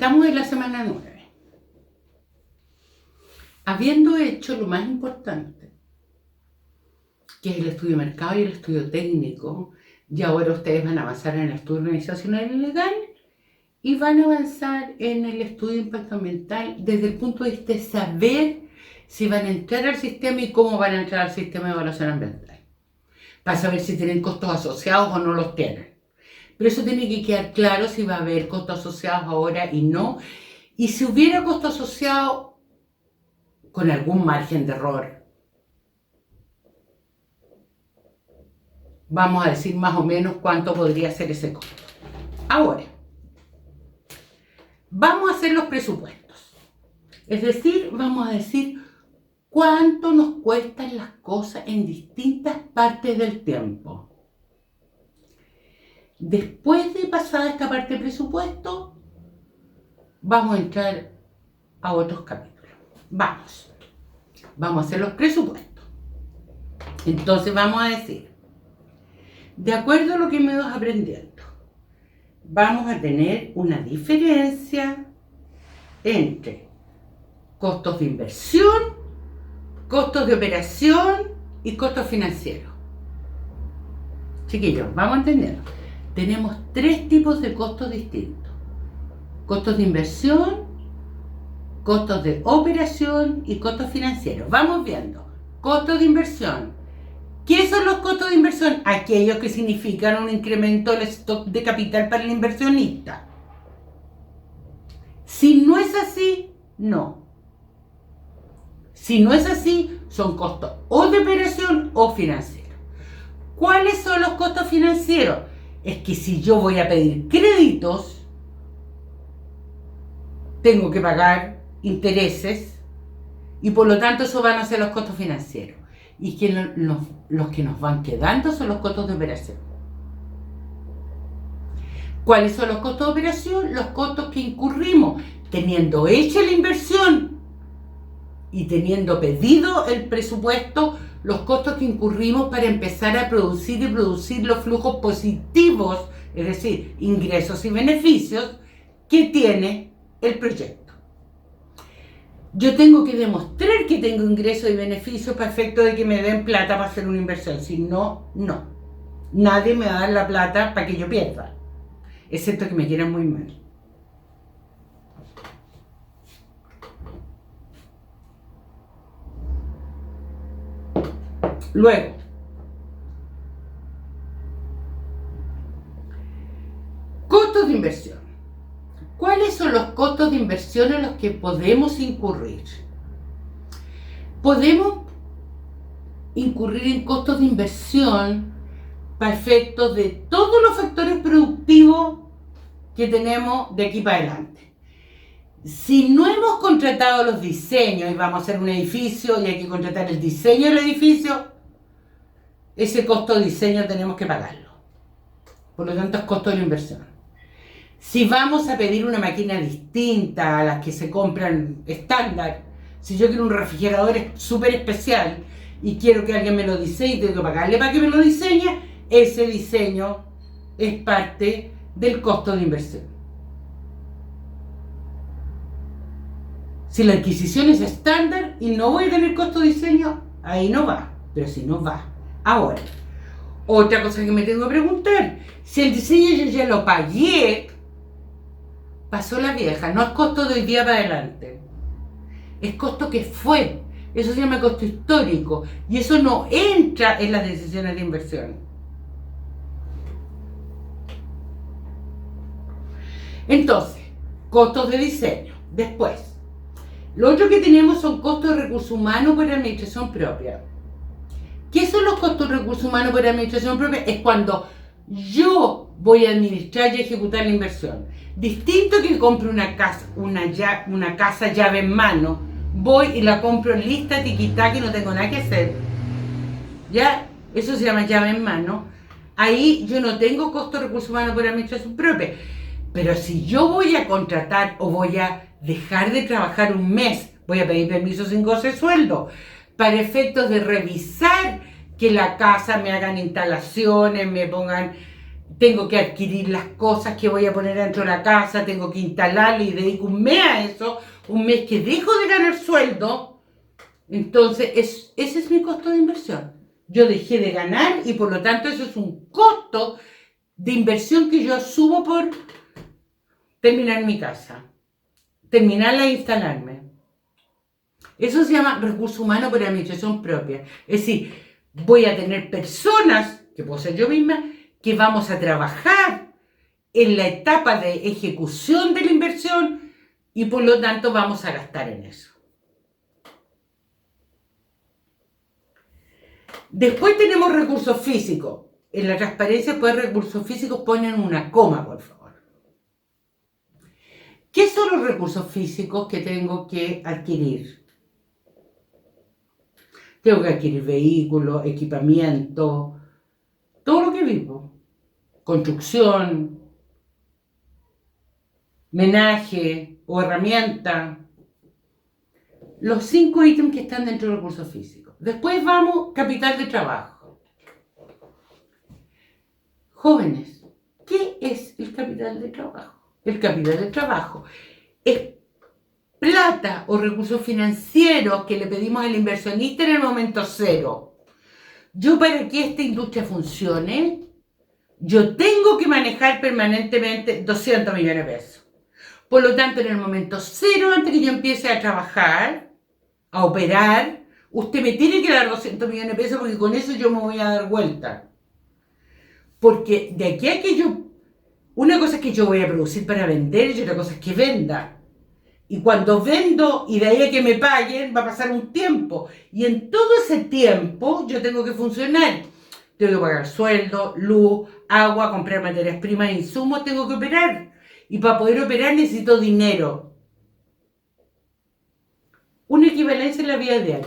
Estamos en la semana 9. Habiendo hecho lo más importante, que es el estudio de mercado y el estudio técnico, y ahora ustedes van a avanzar en el estudio organizacional y legal y van a avanzar en el estudio de impacto ambiental desde el punto de vista de saber si van a entrar al sistema y cómo van a entrar al sistema de evaluación ambiental, para saber si tienen costos asociados o no los tienen. Pero eso tiene que quedar claro si va a haber costos asociados ahora y no. Y si hubiera costo asociado con algún margen de error, vamos a decir más o menos cuánto podría ser ese costo. Ahora, vamos a hacer los presupuestos. Es decir, vamos a decir cuánto nos cuestan las cosas en distintas partes del tiempo. Después de pasada esta parte de presupuesto, vamos a entrar a otros capítulos. Vamos a hacer los presupuestos. Entonces vamos a decir, de acuerdo a lo que me vas aprendiendo, vamos a tener una diferencia entre costos de inversión, costos de operación y costos financieros. Chiquillos, vamos a entenderlo. Tenemos 3 tipos de costos distintos: costos de inversión, costos de operación y costos financieros. Vamos viendo. Costos de inversión. ¿Qué son los costos de inversión? Aquellos que significan un incremento del stock de capital para el inversionista. Si no es así, no. Si no es así, son costos o de operación o financieros. ¿Cuáles son los costos financieros? Es que si yo voy a pedir créditos, tengo que pagar intereses y por lo tanto eso van a ser los costos financieros. Y que los que nos van quedando son los costos de operación. ¿Cuáles son los costos de operación? Los costos que incurrimos teniendo hecha la inversión y teniendo pedido el presupuesto, los costos que incurrimos para empezar a producir y producir los flujos positivos, es decir, ingresos y beneficios que tiene el proyecto. Yo tengo que demostrar que tengo ingresos y beneficios para efecto de que me den plata para hacer una inversión. Si no, no. Nadie me va a dar la plata para que yo pierda, excepto que me quieran muy mal. Luego, costos de inversión. ¿Cuáles son los costos de inversión en los que podemos incurrir? Podemos incurrir en costos de inversión para efectos de todos los factores productivos que tenemos de aquí para adelante. Si no hemos contratado los diseños y vamos a hacer un edificio y hay que contratar el diseño del edificio, ese costo de diseño tenemos que pagarlo. Por lo tanto, es costo de la inversión. Si vamos a pedir una máquina distinta a las que se compran estándar, si yo quiero un refrigerador súper especial y quiero que alguien me lo diseñe y tengo que pagarle para que me lo diseñe, ese diseño es parte del costo de inversión. Si la adquisición es estándar y no voy a tener costo de diseño, ahí no va, pero si no va. Ahora, otra cosa que me tengo que preguntar, si el diseño yo ya lo pagué, pasó la vieja, no es costo de hoy día para adelante, es costo que fue, eso se llama costo histórico y eso no entra en las decisiones de inversión. Entonces, costos de diseño. Después, lo otro que tenemos son costos de recursos humanos por administración propia. ¿Qué son los costos de recursos humanos por administración propia? Es cuando yo voy a administrar y ejecutar la inversión. Distinto que compre una casa llave en mano, voy y la compro lista, tiquitá, que no tengo nada que hacer. ¿Ya? Eso se llama llave en mano. Ahí yo no tengo costo de recursos humanos por administración propia. Pero si yo voy a contratar o voy a dejar de trabajar un mes, voy a pedir permiso sin goce de sueldo, para efectos de revisar que la casa me hagan instalaciones, me pongan tengo que adquirir las cosas que voy a poner dentro de la casa, tengo que instalarle y dedico un mes a eso, un mes que dejo de ganar sueldo. Entonces, ese es mi costo de inversión. Yo dejé de ganar y por lo tanto eso es un costo de inversión que yo asumo por terminar mi casa, terminarla e instalarme. Eso se llama recurso humano por administración propia. Es decir, voy a tener personas, que puedo ser yo misma, que vamos a trabajar en la etapa de ejecución de la inversión y por lo tanto vamos a gastar en eso. Después tenemos recursos físicos. En la transparencia, pues recursos físicos ponen una coma, por favor. ¿Qué son los recursos físicos que tengo que adquirir? Tengo que adquirir vehículos, equipamiento, todo lo que vivo. Construcción, menaje o herramienta. Los 5 ítems que están dentro de recursos físicos. Después vamos, capital de trabajo. Jóvenes, ¿qué es el capital de trabajo? El capital de trabajo es plata o recursos financieros que le pedimos al inversionista en el momento cero. Yo, para que esta industria funcione, yo tengo que manejar permanentemente 200 millones de pesos. Por lo tanto, en el momento cero, antes que yo empiece a trabajar, a operar, usted me tiene que dar 200 millones de pesos porque con eso yo me voy a dar vuelta. Porque de aquí a que una cosa es que yo voy a producir para vender y otra cosa es que venda. Y cuando vendo y de ahí a que me paguen va a pasar un tiempo. Y en todo ese tiempo yo tengo que funcionar. Tengo que pagar sueldo, luz, agua, comprar materias primas, insumos, tengo que operar. Y para poder operar necesito dinero. Una equivalencia en la vida diaria.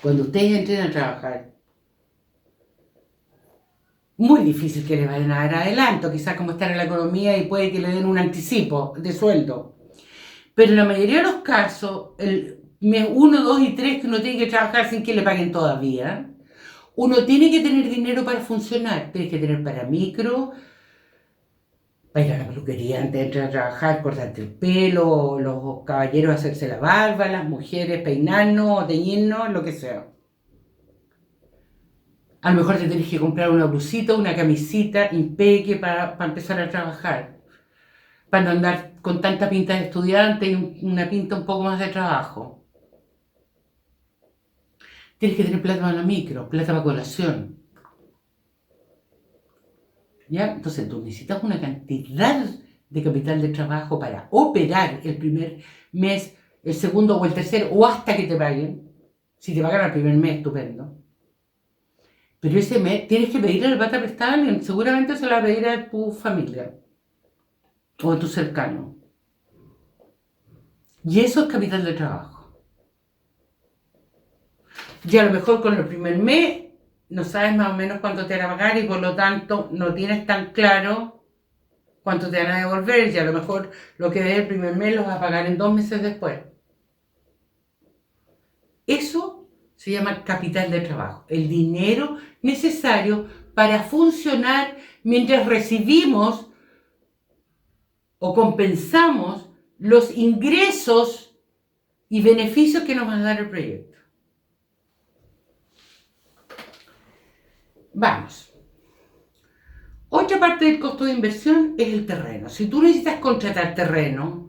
Cuando ustedes entren a trabajar, muy difícil que le vayan a dar adelanto, quizás como está en la economía y puede que le den un anticipo de sueldo. Pero en la mayoría de los casos, el mes 1, 2 y 3 que uno tiene que trabajar sin que le paguen todavía, uno tiene que tener dinero para funcionar, tiene que tener para micro, para ir a la peluquería antes de entrar a trabajar, cortarte el pelo, los caballeros hacerse la barba, las mujeres peinarnos, teñirnos, lo que sea. A lo mejor te tienes que comprar una blusita, una camisita, impeque para empezar a trabajar. Para no andar con tanta pinta de estudiante y una pinta un poco más de trabajo. Tienes que tener plata para la micro, plata para colación. ¿Ya? Entonces tú necesitas una cantidad de capital de trabajo para operar el primer mes, el segundo o el tercero, o hasta que te paguen. Si te pagan el primer mes, estupendo. Pero ese mes tienes que pedirle la plata prestada y seguramente se la va a pedir a tu familia o a tu cercano. Y eso es capital de trabajo. Y a lo mejor con el primer mes no sabes más o menos cuánto te van a pagar y por lo tanto no tienes tan claro cuánto te van a devolver y a lo mejor lo que des el primer mes lo vas a pagar en 2 meses después. Eso se llama capital de trabajo, el dinero necesario para funcionar mientras recibimos o compensamos los ingresos y beneficios que nos va a dar el proyecto. Vamos. Otra parte del costo de inversión es el terreno. Si tú necesitas contratar terreno,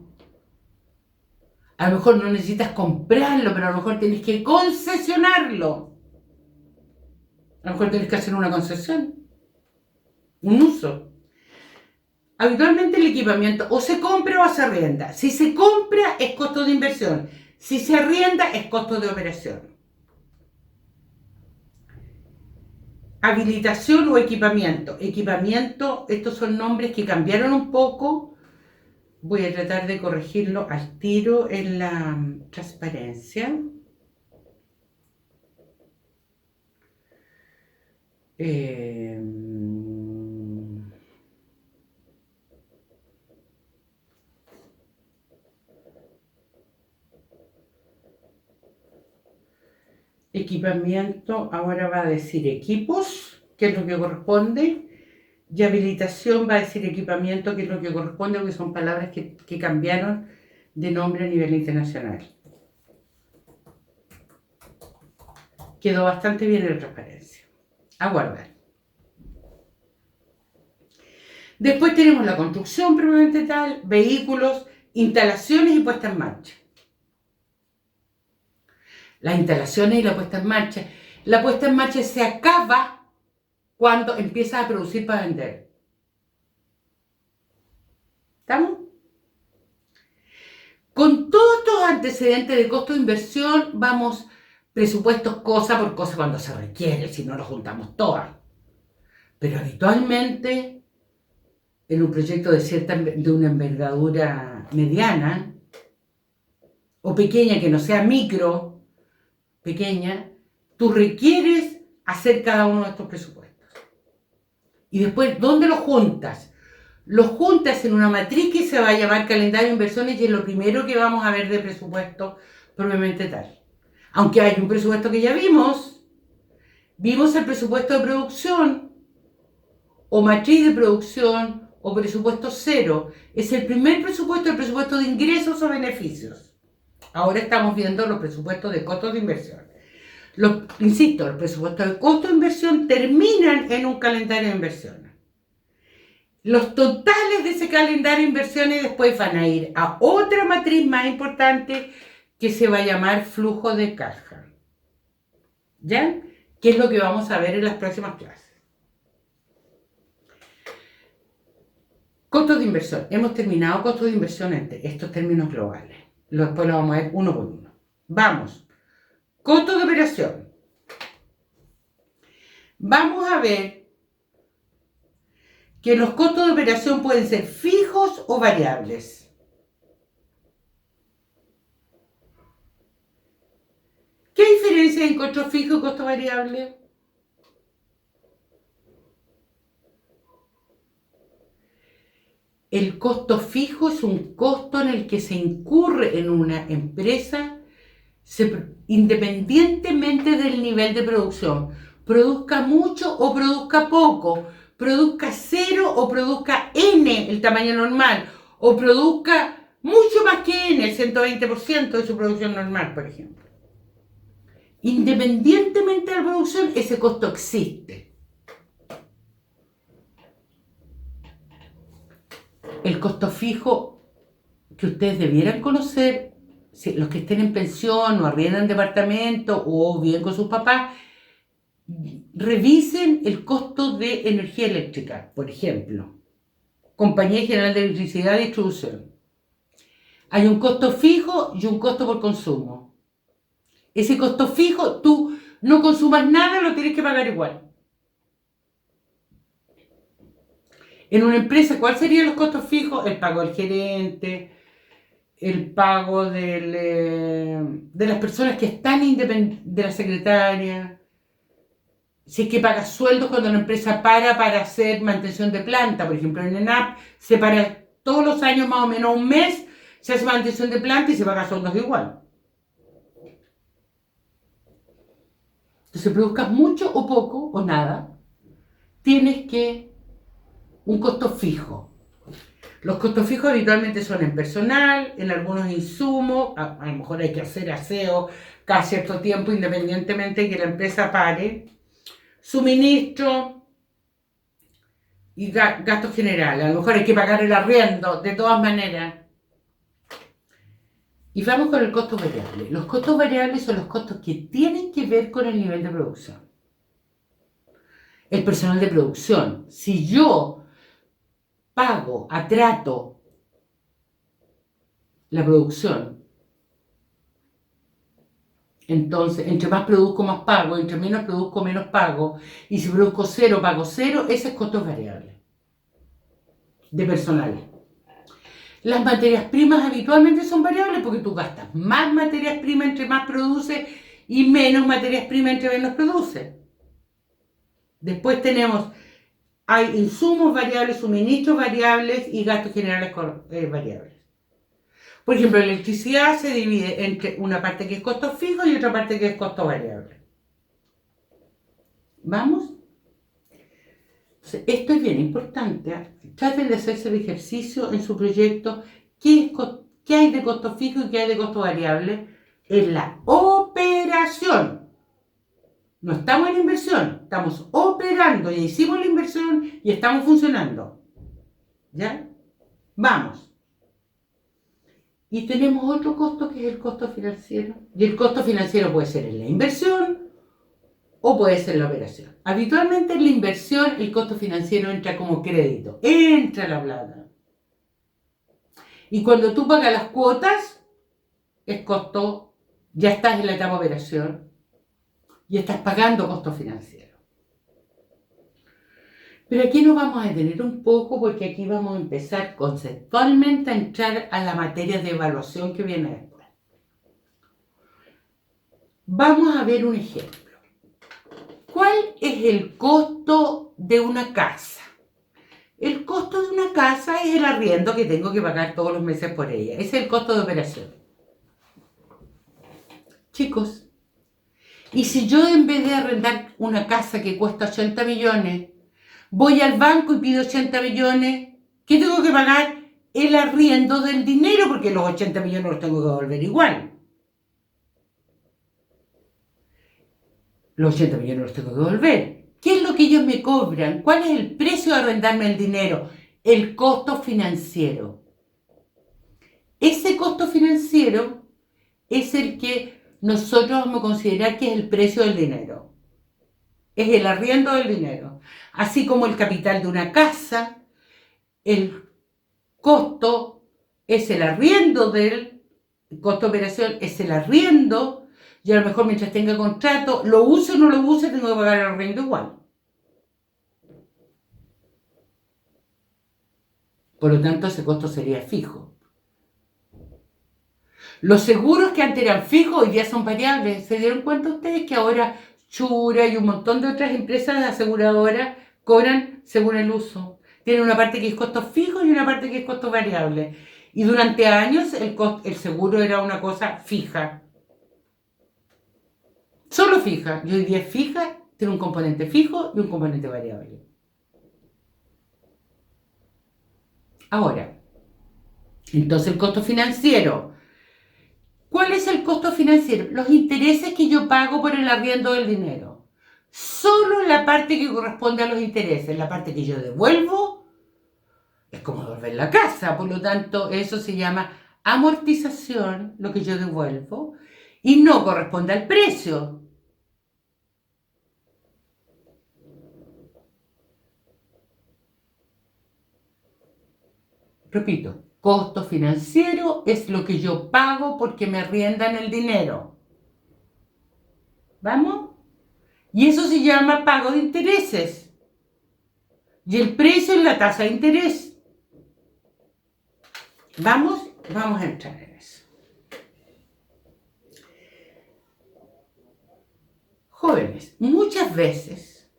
a lo mejor no necesitas comprarlo, pero a lo mejor tienes que concesionarlo. A lo mejor tienes que hacer una concesión, un uso. Habitualmente el equipamiento o se compra o se arrienda. Si se compra es costo de inversión. Si se arrienda es costo de operación. Habilitación o equipamiento. Equipamiento, estos son nombres que cambiaron un poco. Voy a tratar de corregirlo al tiro en la transparencia. Equipamiento, ahora va a decir equipos. que es lo que corresponde, y habilitación va a decir equipamiento, que es lo que corresponde, porque son palabras que cambiaron de nombre a nivel internacional. Quedó bastante bien en la transparencia. A guardar. Después tenemos la construcción propiamente tal, vehículos, instalaciones y puesta en marcha. Las instalaciones y la puesta en marcha. La puesta en marcha se acaba cuando empiezas a producir para vender. ¿Estamos? Con todos estos antecedentes de costo de inversión, vamos presupuestos cosa por cosa cuando se requiere, si no lo juntamos todas. Pero habitualmente, en un proyecto de una envergadura mediana o pequeña, que no sea micro, pequeña, tú requieres hacer cada uno de estos presupuestos. Y después, ¿dónde los juntas? Los juntas en una matriz que se va a llamar calendario de inversiones y es lo primero que vamos a ver de presupuesto propiamente tal. Aunque hay un presupuesto que ya vimos el presupuesto de producción o matriz de producción o presupuesto cero. Es el primer presupuesto, el presupuesto de ingresos o beneficios. Ahora estamos viendo los presupuestos de costos de inversión. Insisto, los presupuestos de costo de inversión terminan en un calendario de inversiones. Los totales de ese calendario de inversiones después van a ir a otra matriz más importante que se va a llamar flujo de caja. ¿Ya? Que es lo que vamos a ver en las próximas clases. Costos de inversión. Hemos terminado costos de inversión en estos términos globales. Después lo vamos a ver uno por uno. Vamos. Costos de operación. Vamos a ver que los costos de operación pueden ser fijos o variables. ¿Qué diferencia hay en costo fijo y costo variable? El costo fijo es un costo en el que se incurre en una empresa independientemente del nivel de producción. Produzca mucho o produzca poco, produzca 0 o produzca N, el tamaño normal, o produzca mucho más que N, el 120% de su producción normal, por ejemplo. Independientemente de la producción, ese costo existe. El costo fijo que ustedes debieran conocer, los que estén en pensión o arriendan departamento o viven con sus papás, revisen el costo de energía eléctrica, por ejemplo. Compañía General de Electricidad y Distribución. Hay un costo fijo y un costo por consumo. Ese costo fijo, tú no consumas nada, lo tienes que pagar igual. En una empresa, ¿cuáles serían los costos fijos? El pago del gerente, el pago de las personas que están independientes, de la secretaria. Si es que pagas sueldos cuando la empresa para hacer mantención de planta, por ejemplo en ENAP se para todos los años más o menos un mes, se hace mantención de planta y se paga sueldos igual. Entonces produzcas mucho o poco o nada, tienes que un costo fijo. Los costos fijos habitualmente son en personal, en algunos insumos, a lo mejor hay que hacer aseo cada cierto tiempo independientemente de que la empresa pare, suministro y gastos generales. A lo mejor hay que pagar el arriendo, de todas maneras. Y vamos con el costo variable. Los costos variables son los costos que tienen que ver con el nivel de producción. El personal de producción. Si yo pago, atrato la producción, entonces, entre más produzco, más pago, entre menos produzco, menos pago, y si produzco 0, pago 0, ese es costo variable de personal. Las materias primas habitualmente son variables porque tú gastas más materias primas entre más produces y menos materias primas entre menos produces. Después hay insumos variables, suministros variables y gastos generales variables. Por ejemplo, la electricidad se divide entre una parte que es costo fijo y otra parte que es costo variable. ¿Vamos? Entonces, esto es bien importante, ¿eh? Traten de hacerse el ejercicio en su proyecto. ¿Qué hay de costo fijo y qué hay de costo variable? En la operación. No estamos en inversión, estamos operando. Ya hicimos la inversión y estamos funcionando. ¿Ya? Vamos. Y tenemos otro costo que es el costo financiero. Y el costo financiero puede ser en la inversión o puede ser en la operación. Habitualmente en la inversión el costo financiero entra como crédito. Entra la plata. Y cuando tú pagas las cuotas, es costo, ya estás en la etapa de operación y estás pagando costo financiero. Pero aquí nos vamos a detener un poco porque aquí vamos a empezar conceptualmente a entrar a la materia de evaluación que viene después. Vamos a ver un ejemplo. ¿Cuál es el costo de una casa? El costo de una casa es el arriendo que tengo que pagar todos los meses por ella. Ese es el costo de operación. Chicos, y si yo en vez de arrendar una casa que cuesta 80 millones, voy al banco y pido 80 millones, ¿qué tengo que pagar? El arriendo del dinero, porque los 80 millones los tengo que devolver igual. Los 80 millones los tengo que devolver. ¿Qué es lo que ellos me cobran? ¿Cuál es el precio de arrendarme el dinero? El costo financiero. Ese costo financiero es el que nosotros vamos a considerar que es el precio del dinero. Es el arriendo del dinero. Así como el capital de una casa, el costo es el arriendo del costo de operación, es el arriendo. Y a lo mejor mientras tenga contrato, lo use o no lo use, tengo que pagar el arriendo igual. Por lo tanto, ese costo sería fijo. Los seguros que antes eran fijos hoy día son variables. ¿Se dieron cuenta ustedes que ahora Chura y un montón de otras empresas aseguradoras cobran según el uso? Tienen una parte que es costo fijo y una parte que es costo variable. Y durante años el seguro era una cosa fija. Solo fija. Y hoy día es fija, tiene un componente fijo y un componente variable. Ahora, entonces el costo financiero. ¿Cuál es el costo financiero? Los intereses que yo pago por el arriendo del dinero. Solo la parte que corresponde a los intereses, la parte que yo devuelvo, es como devolver la casa. Por lo tanto, eso se llama amortización, lo que yo devuelvo, y no corresponde al precio. Repito, costo financiero es lo que yo pago porque me arriendan el dinero. ¿Vamos? Y eso se llama pago de intereses. Y el precio es la tasa de interés. Vamos a entrar en eso. Jóvenes, muchas veces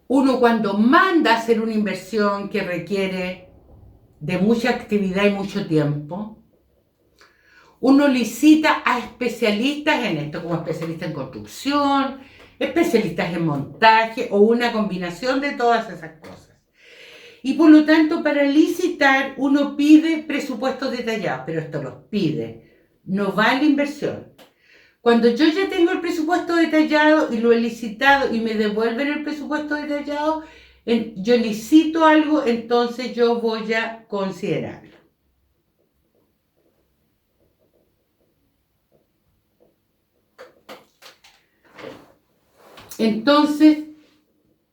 uno cuando manda a hacer una inversión que requiere de mucha actividad y mucho tiempo, uno licita a especialistas en esto, como especialistas en construcción, especialistas en montaje o una combinación de todas esas cosas. Y por lo tanto, para licitar uno pide presupuestos detallados, pero esto los pide, no va a la inversión. Cuando yo ya tengo el presupuesto detallado y lo he licitado y me devuelven el presupuesto detallado, yo licito algo, entonces yo voy a considerarlo. Entonces,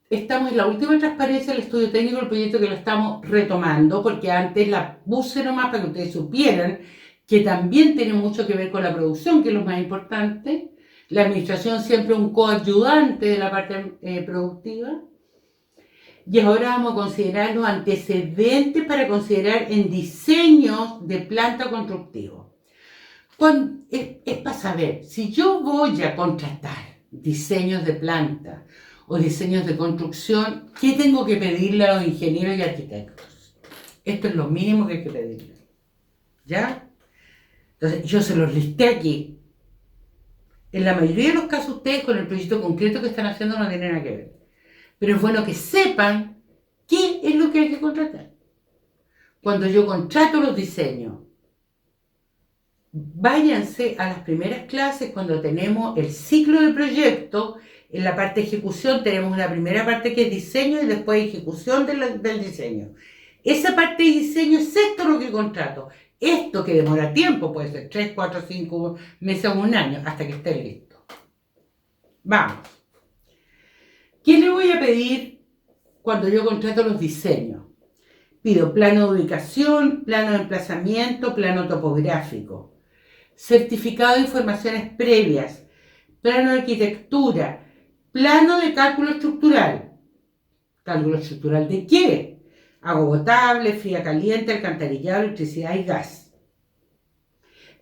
estamos en la última transparencia del estudio técnico del proyecto que lo estamos retomando, porque antes la puse nomás para que ustedes supieran que también tiene mucho que ver con la producción, que es lo más importante. La administración siempre es un coayudante de la parte productiva. Y ahora vamos a considerar los antecedentes para considerar en diseños de planta constructivo. Es para saber, si yo voy a contratar diseños de planta o diseños de construcción, ¿qué tengo que pedirle a los ingenieros y arquitectos? Esto es lo mínimo que hay que pedirle. ¿Ya? Entonces, yo se los listé aquí. En la mayoría de los casos, ustedes con el proyecto concreto que están haciendo no tienen nada que ver. pero es bueno que sepan qué es lo que hay que contratar. Cuando yo contrato los diseños, váyanse a las primeras clases cuando tenemos el ciclo de proyecto. En la parte de ejecución tenemos la primera parte que es diseño y después ejecución del diseño. Esa parte de diseño es esto lo que contrato. Esto que demora tiempo, puede ser 3, 4, 5 meses o un año, hasta que esté listo. Vamos. ¿Qué le voy a pedir cuando yo contrato los diseños? Pido plano de ubicación, plano de emplazamiento, plano topográfico, certificado de informaciones previas, plano de arquitectura, plano de cálculo estructural. ¿Cálculo estructural de qué? Agua potable, fría caliente, alcantarillado, electricidad y gas.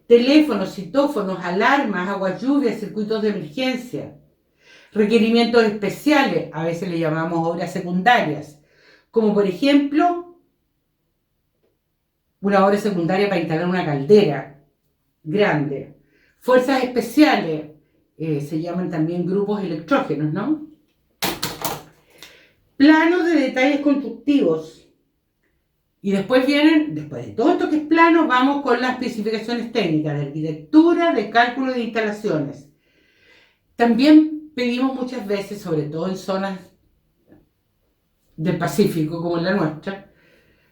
Teléfonos, citófonos, alarmas, agua lluvia, circuitos de emergencia. Requerimientos especiales, a veces le llamamos obras secundarias, como por ejemplo, una obra secundaria para instalar una caldera grande. Fuerzas especiales, se llaman también grupos electrógenos, ¿no? Planos de detalles constructivos. Y después después de todo esto que es plano, vamos con las especificaciones técnicas de arquitectura, de cálculo de instalaciones. También pedimos muchas veces, sobre todo en zonas del Pacífico, como en la nuestra,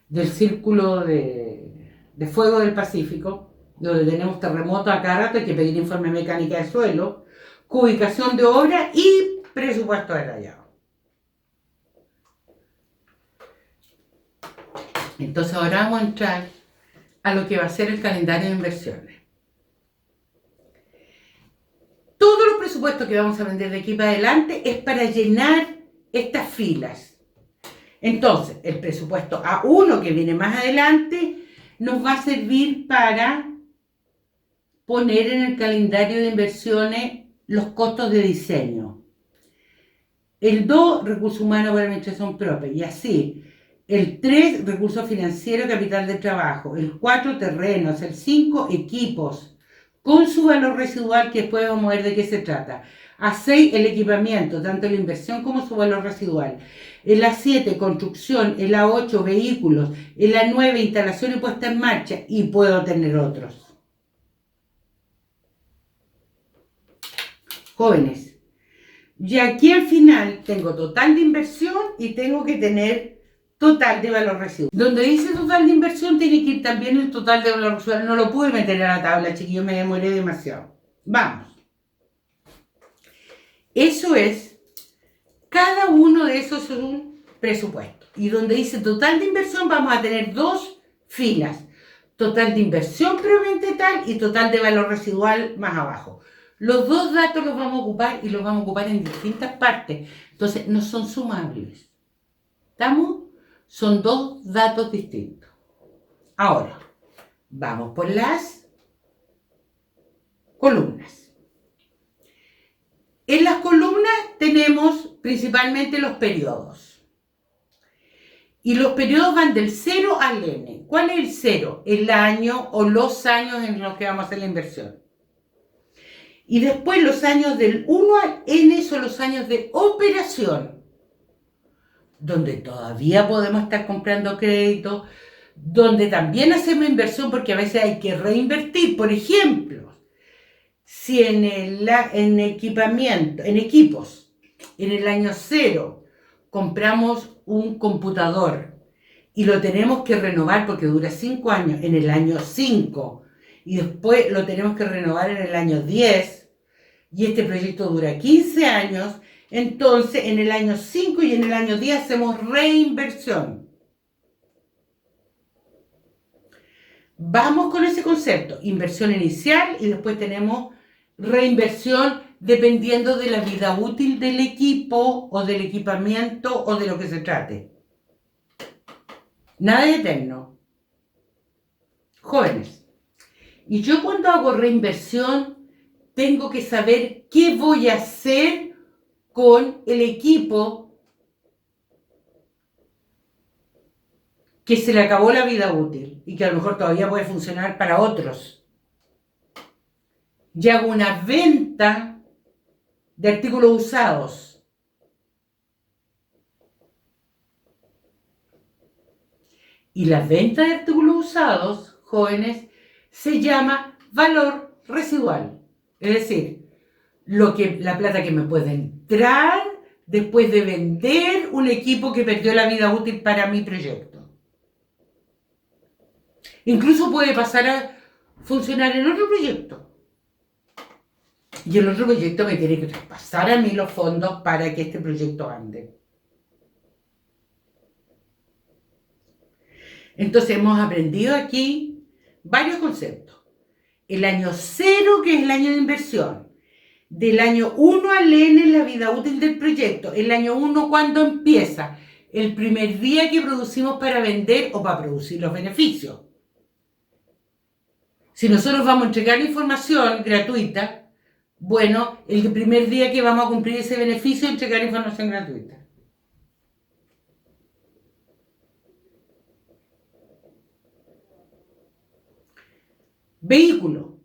del círculo de fuego del Pacífico, donde tenemos terremotos a cada rato, hay que pedir informe mecánica de suelo, ubicación de obra y presupuesto detallado. Entonces ahora vamos a entrar a lo que va a ser el calendario de inversiones. Todos los presupuestos que vamos a vender de aquí para adelante es para llenar estas filas. Entonces, el presupuesto A1 que viene más adelante nos va a servir para poner en el calendario de inversiones los costos de diseño. El 2, recursos humanos para administración propia, y así. El 3, recursos financieros, capital de trabajo. El 4, terrenos. El 5, equipos, con su valor residual, que después vamos a ver de qué se trata. A6, el equipamiento, tanto la inversión como su valor residual. El A7, construcción. El A8, vehículos. El A9, instalación y puesta en marcha. Y puedo tener otros. Jóvenes, y aquí al final tengo total de inversión y tengo que tener total de valor residual. Donde dice total de inversión tiene que ir también el total de valor residual. No lo pude meter a la tabla, chiquillos, me demoré demasiado. Vamos. Eso es, cada uno de esos es un presupuesto. Y donde dice total de inversión vamos a tener dos filas. Total de inversión propiamente tal y total de valor residual más abajo. Los dos datos los vamos a ocupar y los vamos a ocupar en distintas partes. Entonces no son sumables. ¿Estamos? Son dos datos distintos. Ahora, vamos por las columnas. En las columnas tenemos principalmente los periodos. Y los periodos van del 0 al n. ¿Cuál es el 0? El año o los años en los que vamos a hacer la inversión. Y después los años del 1 al n son los años de operación, donde todavía podemos estar comprando crédito, donde también hacemos inversión porque a veces hay que reinvertir. Por ejemplo, si en equipos, en el año 0 compramos un computador y lo tenemos que renovar porque dura 5 años en el año 5 y después lo tenemos que renovar en el año 10 y este proyecto dura 15 años, entonces en el año 5 y en el año 10 hacemos reinversión. Vamos con ese concepto, inversión inicial y después tenemos reinversión dependiendo de la vida útil del equipo o del equipamiento o de lo que se trate. Nada de eterno. Jóvenes, y yo cuando hago reinversión tengo que saber qué voy a hacer con el equipo que se le acabó la vida útil y que a lo mejor todavía puede funcionar para otros. Y hago una venta de artículos usados. Y la venta de artículos usados, jóvenes, se llama valor residual. Es decir, la plata que me puede entrar después de vender un equipo que perdió la vida útil para mi proyecto. Incluso puede pasar a funcionar en otro proyecto. Y el otro proyecto me tiene que traspasar a mí los fondos para que este proyecto ande. Entonces hemos aprendido aquí varios conceptos. El año 0, que es el año de inversión. Del año 1 al N, la vida útil del proyecto. El año 1, ¿cuándo empieza? El primer día que producimos para vender o para producir los beneficios. Si nosotros vamos a entregar información gratuita, bueno, el primer día que vamos a cumplir ese beneficio es entregar información gratuita. Vehículo,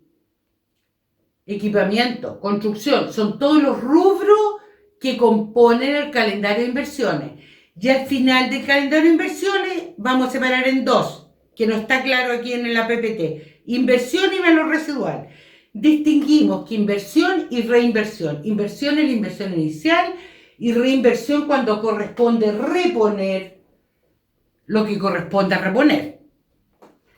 equipamiento, construcción, son todos los rubros que componen el calendario de inversiones. Y al final del calendario de inversiones vamos a separar en dos, que no está claro aquí en la PPT, inversión y valor residual. Distinguimos que inversión y reinversión. Inversión es la inversión inicial y reinversión cuando corresponde reponer lo que corresponde a reponer.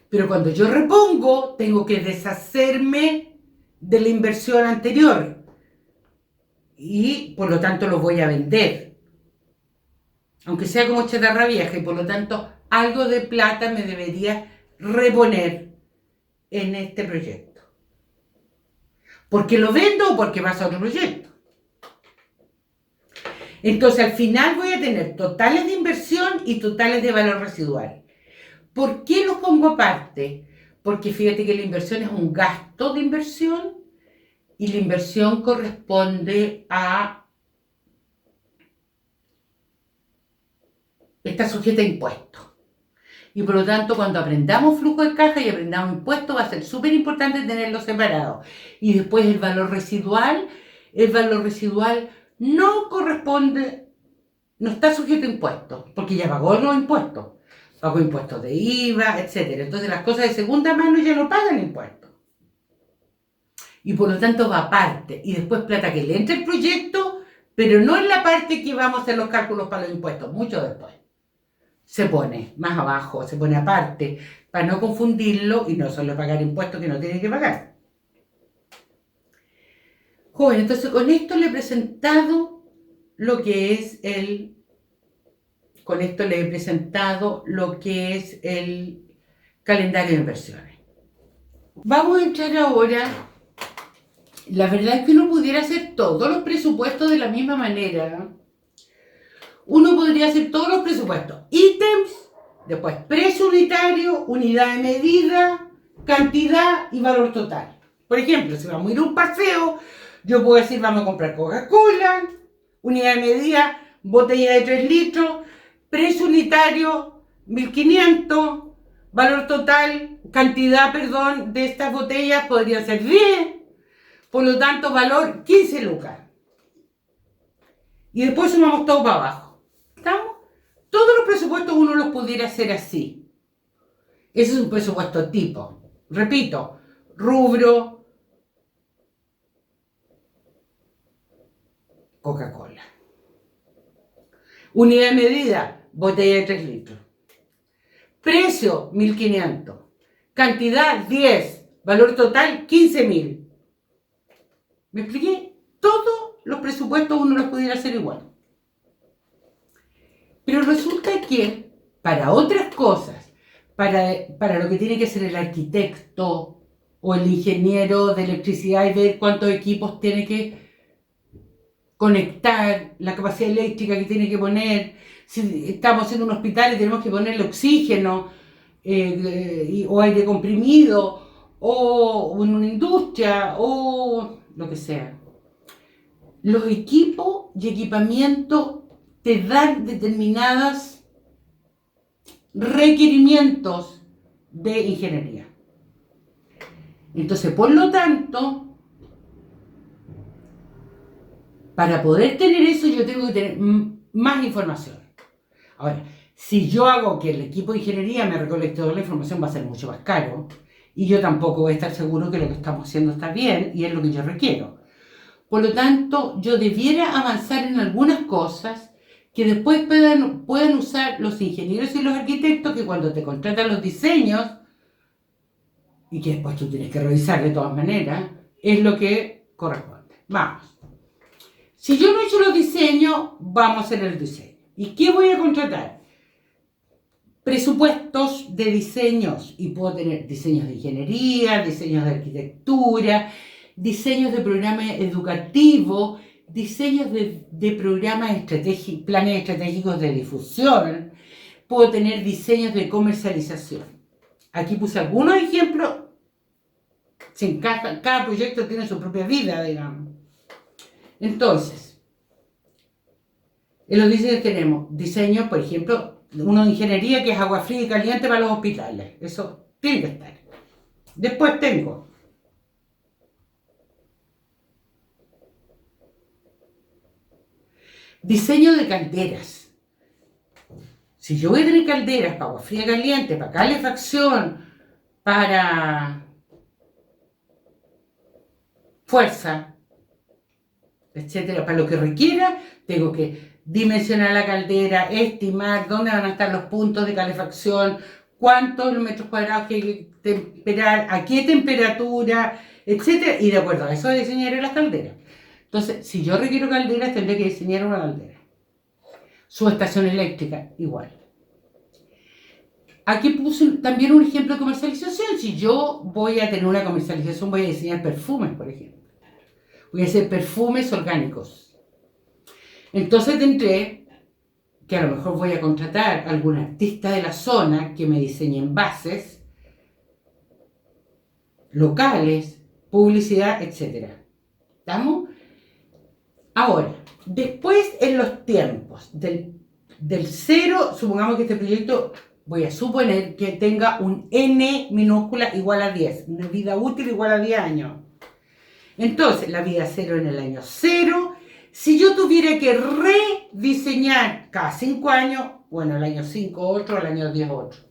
Pero cuando yo repongo, tengo que deshacerme de la inversión anterior y por lo tanto lo voy a vender, aunque sea como chatarra vieja, y por lo tanto algo de plata me debería reponer en este proyecto. ¿Porque lo vendo o porque pasa a otro proyecto? Entonces al final voy a tener totales de inversión y totales de valor residual. ¿Por qué los pongo aparte? Porque fíjate que la inversión es un gasto de inversión y la inversión corresponde a... está sujeta a impuestos. Y por lo tanto, cuando aprendamos flujo de caja y aprendamos impuestos, va a ser súper importante tenerlos separados. Y después el valor residual no corresponde, no está sujeto a impuestos, porque ya pagó los impuestos. Pagó impuestos de IVA, etc. Entonces las cosas de segunda mano ya no pagan impuestos. Y por lo tanto va aparte. Y después plata que le entra el proyecto, pero no en la parte que vamos a hacer los cálculos para los impuestos, mucho después. Se pone más abajo, se pone aparte, para no confundirlo y no solo pagar impuestos que no tiene que pagar. Joven, entonces con esto le he presentado lo que es el calendario de inversiones. Vamos a entrar ahora. La verdad es que uno pudiera hacer todos los presupuestos de la misma manera. Uno podría hacer todos los presupuestos. Ítems, después precio unitario, unidad de medida, cantidad y valor total. Por ejemplo, si vamos a ir a un paseo, yo puedo decir vamos a comprar Coca-Cola, unidad de medida, botella de 3 litros, precio unitario 1.500, valor total, cantidad, de estas botellas podría ser 10, por lo tanto valor 15 lucas. Y después sumamos todo para abajo. ¿Estamos? Todos los presupuestos uno los pudiera hacer así. Ese es un presupuesto tipo. Repito, rubro, Coca-Cola. Unidad de medida, botella de 3 litros. Precio, 1.500. Cantidad, 10. Valor total, 15.000. ¿Me expliqué? Todos los presupuestos uno los pudiera hacer igual. Pero resulta que para otras cosas, para lo que tiene que ser el arquitecto o el ingeniero de electricidad y ver cuántos equipos tiene que conectar, la capacidad eléctrica que tiene que poner, si estamos en un hospital y tenemos que ponerle oxígeno o aire comprimido, o en una industria, o lo que sea. Los equipos y equipamientos te dan determinados requerimientos de ingeniería. Entonces, por lo tanto, para poder tener eso yo tengo que tener más información. Ahora, Si yo hago que el equipo de ingeniería me recolecte toda la información, va a ser mucho más caro. Y yo tampoco voy a estar seguro que lo que estamos haciendo está bien y es lo que yo requiero. Por lo tanto, yo debiera avanzar en algunas cosas que después puedan usar los ingenieros y los arquitectos, que cuando te contratan los diseños, y que después tú tienes que revisar de todas maneras, es lo que corresponde. Vamos. Si yo no he hecho los diseños, vamos a hacer el diseño. ¿Y qué voy a contratar? Presupuestos de diseños, y puedo tener diseños de ingeniería, diseños de arquitectura, diseños de programas educativos, diseños de programas estratégicos, planes estratégicos de difusión, puedo tener diseños de comercialización. Aquí puse algunos ejemplos, cada proyecto tiene su propia vida, digamos. Entonces, en los diseños tenemos diseños, por ejemplo, uno de ingeniería que es agua fría y caliente para los hospitales. Eso tiene que estar. Después tengo diseño de calderas. Si yo voy a tener calderas para agua fría y caliente, para calefacción, para fuerza, etcétera, para lo que requiera, tengo que dimensionar la caldera, estimar dónde van a estar los puntos de calefacción, cuántos metros cuadrados hay que temperar, a qué temperatura, etcétera, y de acuerdo a eso diseñaré las calderas. Entonces, si yo requiero calderas, tendré que diseñar una caldera. Su estación eléctrica, igual. Aquí puse también un ejemplo de comercialización. Si yo voy a tener una comercialización, voy a diseñar perfumes, por ejemplo. Voy a hacer perfumes orgánicos. Entonces tendré que a lo mejor voy a contratar a algún artista de la zona que me diseñe envases, locales, publicidad, etc. ¿Estamos? Ahora, después en los tiempos del cero, supongamos que este proyecto, voy a suponer que tenga un n minúscula igual a 10, una vida útil igual a 10 años. Entonces, la vida cero en el año 0, si yo tuviera que rediseñar cada 5 años, bueno, el año 5 otro, el año 10 otro.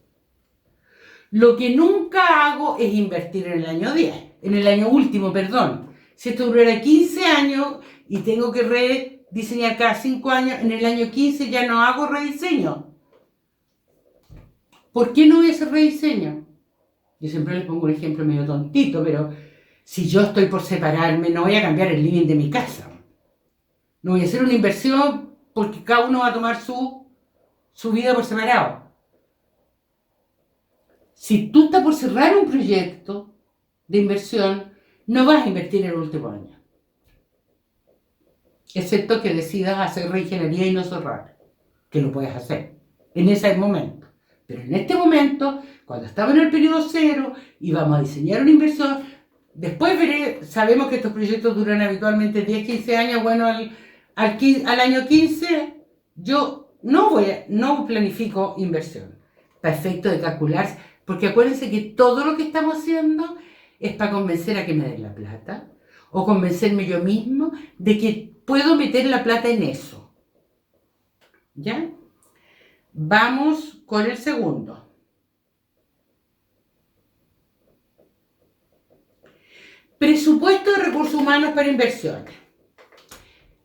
Lo que nunca hago es invertir en el año 10, en el año último, perdón. Si esto durara 15 años y tengo que rediseñar cada 5 años, en el año 15 ya no hago rediseño. ¿Por qué no voy a hacer rediseño? Yo siempre les pongo un ejemplo medio tontito, pero si yo estoy por separarme, no voy a cambiar el living de mi casa. No voy a hacer una inversión porque cada uno va a tomar su vida por separado. Si tú estás por cerrar un proyecto de inversión, no vas a invertir en el último año. Excepto que decidas hacer reingeniería y no cerrar, que lo puedes hacer en ese momento. Pero en este momento, cuando estamos en el periodo 0 y vamos a diseñar una inversión, después sabemos que estos proyectos duran habitualmente 10-15 años. Bueno, al año 15 yo no planifico inversión para efecto de calcular, porque acuérdense que todo lo que estamos haciendo es para convencer a que me den la plata o convencerme yo mismo de que puedo meter la plata en eso. ¿Ya? Vamos con el segundo. Presupuesto de recursos humanos para inversiones.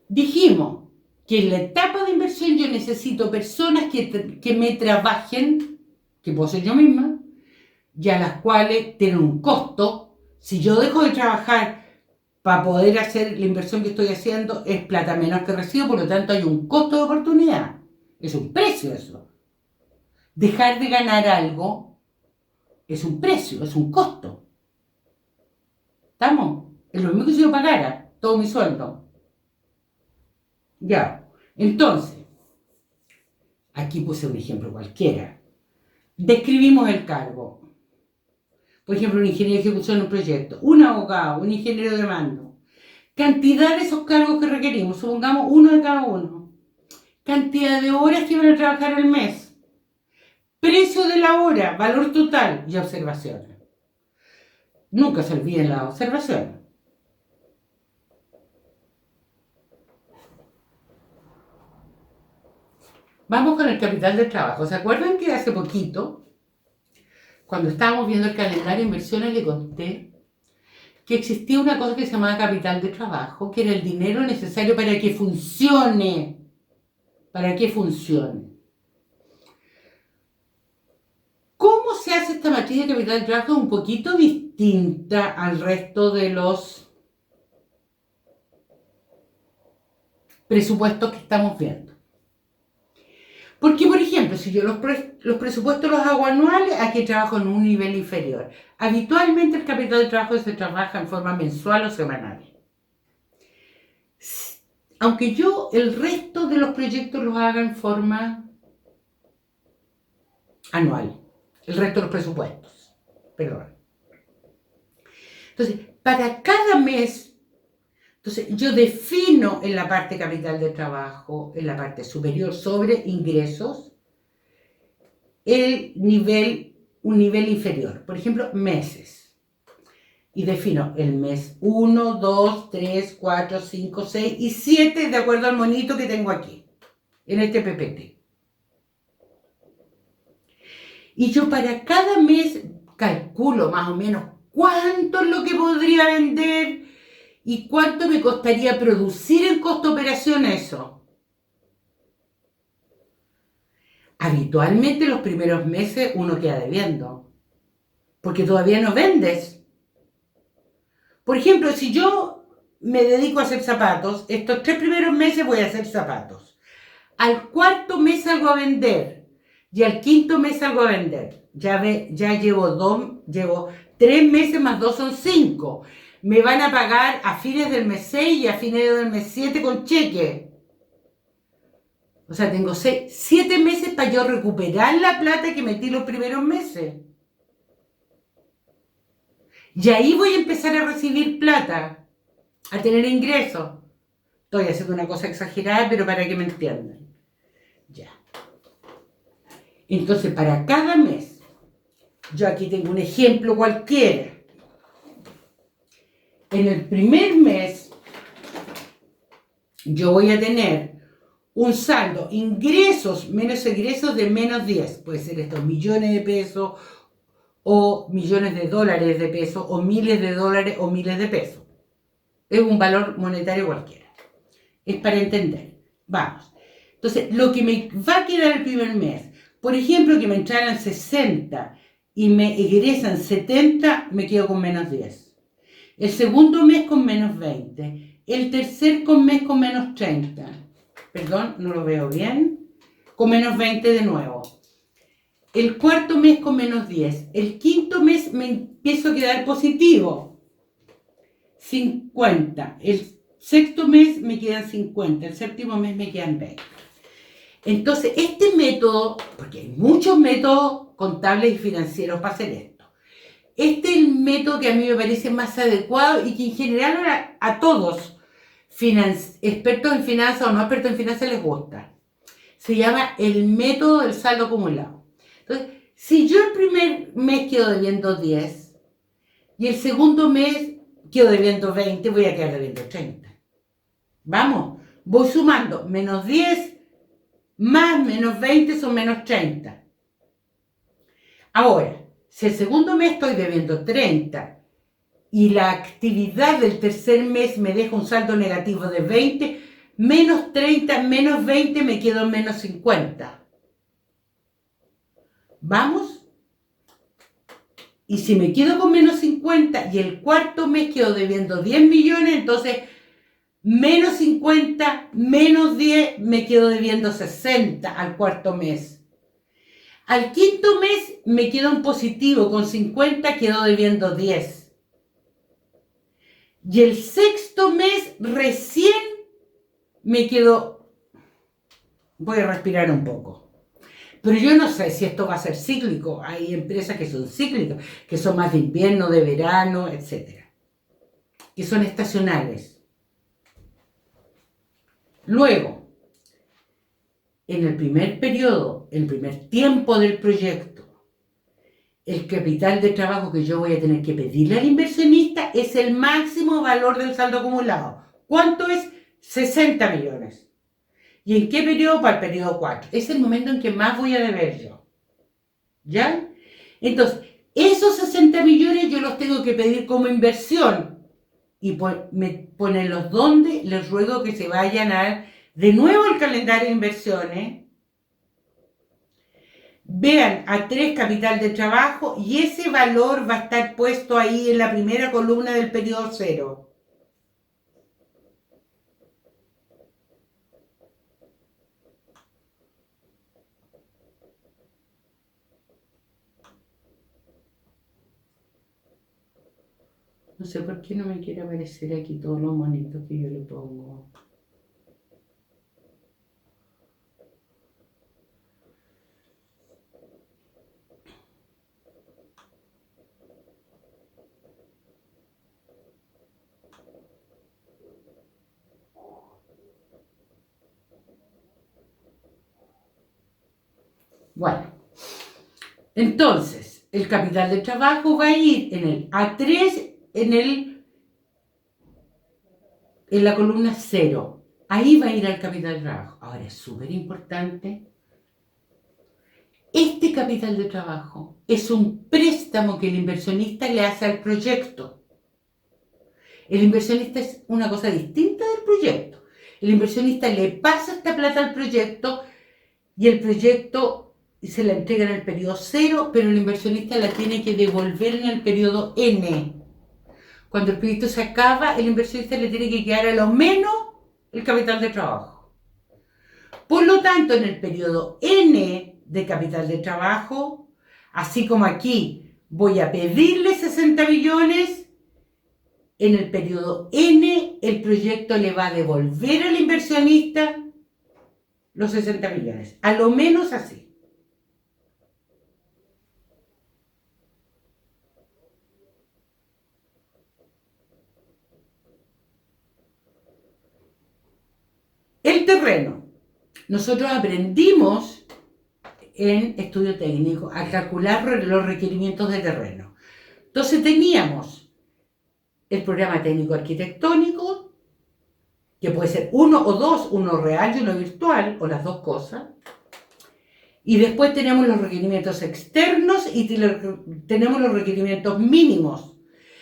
Dijimos que en la etapa de inversión yo necesito personas que me trabajen, que puedo ser yo misma, y a las cuales tienen un costo. Si yo dejo de trabajar para poder hacer la inversión que estoy haciendo, es plata menos que recibo, por lo tanto hay un costo de oportunidad. Es un precio eso. Dejar de ganar algo es un precio, es un costo. ¿Estamos? Es lo mismo que si yo pagara todo mi sueldo. Ya. Entonces, aquí puse un ejemplo cualquiera. Describimos el cargo. Por ejemplo, un ingeniero de ejecución de un proyecto, un abogado, un ingeniero de mando. Cantidad de esos cargos que requerimos, supongamos uno de cada uno. Cantidad de horas que van a trabajar al mes. Precio de la hora, valor total y observaciones. Nunca se olviden las observaciones. Vamos con el capital de trabajo. ¿Se acuerdan que hace poquito, cuando estábamos viendo el calendario de inversiones, le conté que existía una cosa que se llamaba capital de trabajo, que era el dinero necesario para que funcione? Para que funcione. ¿Cómo se hace esta matriz de capital de trabajo? Un poquito distinta al resto de los presupuestos que estamos viendo. Porque, por ejemplo, si yo los presupuestos los hago anuales, aquí trabajo en un nivel inferior. Habitualmente el capital de trabajo se trabaja en forma mensual o semanal. Aunque yo el resto de los proyectos los haga en forma anual. El resto de los presupuestos. Perdón. Entonces, para cada mes, yo defino en la parte capital de trabajo, en la parte superior sobre ingresos, un nivel inferior. Por ejemplo, meses. Y defino el mes 1, 2, 3, 4, 5, 6 y 7 de acuerdo al monito que tengo aquí, en este PPT. Y yo para cada mes calculo más o menos cuánto es lo que podría vender y cuánto me costaría producir en costo operación eso. Habitualmente los primeros meses uno queda debiendo, porque todavía no vendes. Por ejemplo, si yo me dedico a hacer zapatos, estos 3 primeros meses voy a hacer zapatos. Al 4.º mes salgo a vender y al 5.º mes salgo a vender. Ya llevo 3 meses más 2 son 5. Me van a pagar a fines del mes 6 y a fines del mes 7 con cheque. O sea, tengo 7 meses para yo recuperar la plata que metí los primeros meses. Y ahí voy a empezar a recibir plata, a tener ingresos. Estoy haciendo una cosa exagerada, pero para que me entiendan. Ya. Entonces, para cada mes, yo aquí tengo un ejemplo cualquiera. En el primer mes, yo voy a tener un saldo, ingresos menos egresos de menos 10. Puede ser estos millones de pesos, o millones de dólares de pesos, o miles de dólares, o miles de pesos. Es un valor monetario cualquiera. Es para entender. Vamos. Entonces, lo que me va a quedar el primer mes, por ejemplo, que me entraran 60 y me egresan 70, me quedo con menos 10. El segundo mes con menos 20. El tercer mes con menos 30. Perdón, no lo veo bien. Con menos 20 de nuevo. El cuarto mes con menos 10. El quinto mes me empiezo a quedar positivo. 50. El sexto mes me quedan 50. El séptimo mes me quedan 20. Entonces, este método, porque hay muchos métodos contables y financieros para hacer esto. Este es el método que a mí me parece más adecuado y que en general a todos, expertos en finanzas o no expertos en finanzas, les gusta. Se llama el método del saldo acumulado. Entonces, si yo el primer mes quedo debiendo 10 y el segundo mes quedo debiendo 20, voy a quedar debiendo 30. Vamos, voy sumando menos 10 más menos 20 son menos 30. Ahora, si el segundo mes estoy debiendo 30 y la actividad del tercer mes me deja un saldo negativo de 20, menos 30, menos 20 me quedo en menos 50. ¿Vamos? Y si me quedo con menos 50 y el cuarto mes quedo debiendo 10 millones, entonces menos 50, menos 10, me quedo debiendo 60 al cuarto mes. Al quinto mes me quedo en positivo, con 50 quedo debiendo 10. Y el sexto mes recién me quedo... Voy a respirar un poco. Pero yo no sé si esto va a ser cíclico. Hay empresas que son cíclicas, que son más de invierno, de verano, etc. Que son estacionales. Luego, en el primer periodo, el primer tiempo del proyecto, el capital de trabajo que yo voy a tener que pedirle al inversionista es el máximo valor del saldo acumulado. ¿Cuánto es? 60 millones. ¿Y en qué periodo? Para el periodo 4. Es el momento en que más voy a deber yo. ¿Ya? Entonces, esos 60 millones yo los tengo que pedir como inversión. Y me ponen los dónde, les ruego que se vayan de nuevo al calendario de inversiones. Vean A3 capital de trabajo y ese valor va a estar puesto ahí en la primera columna del periodo 0. No sé por qué no me quiere aparecer aquí todos los monitos que yo le pongo. Bueno, entonces, el capital de trabajo va a ir en el A3, en la columna 0. Ahí va a ir el capital de trabajo. Ahora es súper importante. Este capital de trabajo es un préstamo que el inversionista le hace al proyecto. El inversionista es una cosa distinta del proyecto. El inversionista le pasa esta plata al proyecto y el proyecto se la entrega en el periodo 0, pero el inversionista la tiene que devolver en el periodo N. Cuando el proyecto se acaba, el inversionista le tiene que quedar a lo menos el capital de trabajo. Por lo tanto, en el periodo N de capital de trabajo, así como aquí voy a pedirle 60 millones, en el periodo N el proyecto le va a devolver al inversionista los 60 millones. A lo menos así. El terreno. Nosotros aprendimos en estudio técnico a calcular los requerimientos de terreno. Entonces teníamos el programa técnico arquitectónico, que puede ser uno o dos, uno real y uno virtual, o las dos cosas. Y después tenemos los requerimientos externos y tenemos los requerimientos mínimos.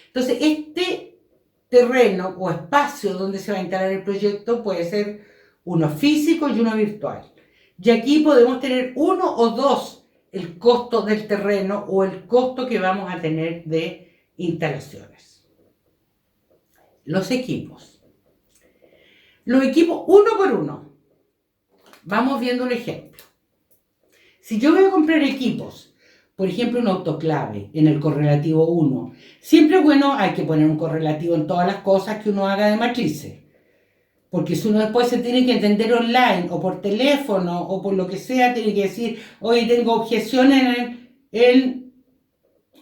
Entonces, este terreno o espacio donde se va a instalar el proyecto puede ser uno físico y uno virtual. Y aquí podemos tener uno o dos el costo del terreno o el costo que vamos a tener de instalaciones. Los equipos. Los equipos uno por uno. Vamos viendo un ejemplo. Si yo voy a comprar equipos, por ejemplo un autoclave en el correlativo 1, siempre es bueno, hay que poner un correlativo en todas las cosas que uno haga de matrices. Porque si uno después se tiene que entender online o por teléfono o por lo que sea, tiene que decir, oye, tengo objeciones en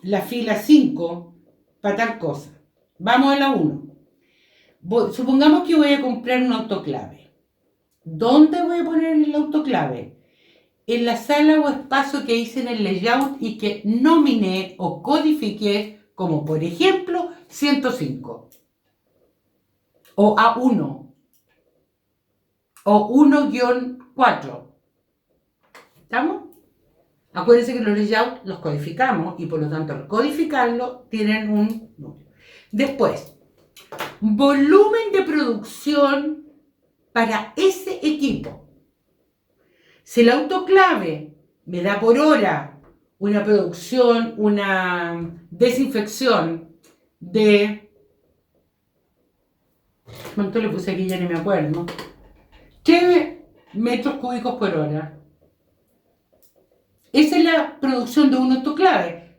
la fila 5 para tal cosa. Vamos a la 1. Supongamos que voy a comprar un autoclave. ¿Dónde voy a poner el autoclave? En la sala o espacio que hice en el layout y que nominé o codifiqué como, por ejemplo, 105 o A1 o 1-4. ¿Estamos? Acuérdense que los layouts los codificamos y por lo tanto al codificarlo tienen un número. Después, volumen de producción para ese equipo. Si el autoclave me da por hora una producción, una desinfección de... ¿Cuánto le puse aquí? Ya ni me acuerdo. 3 metros cúbicos por hora. Esa es la producción de un autoclave.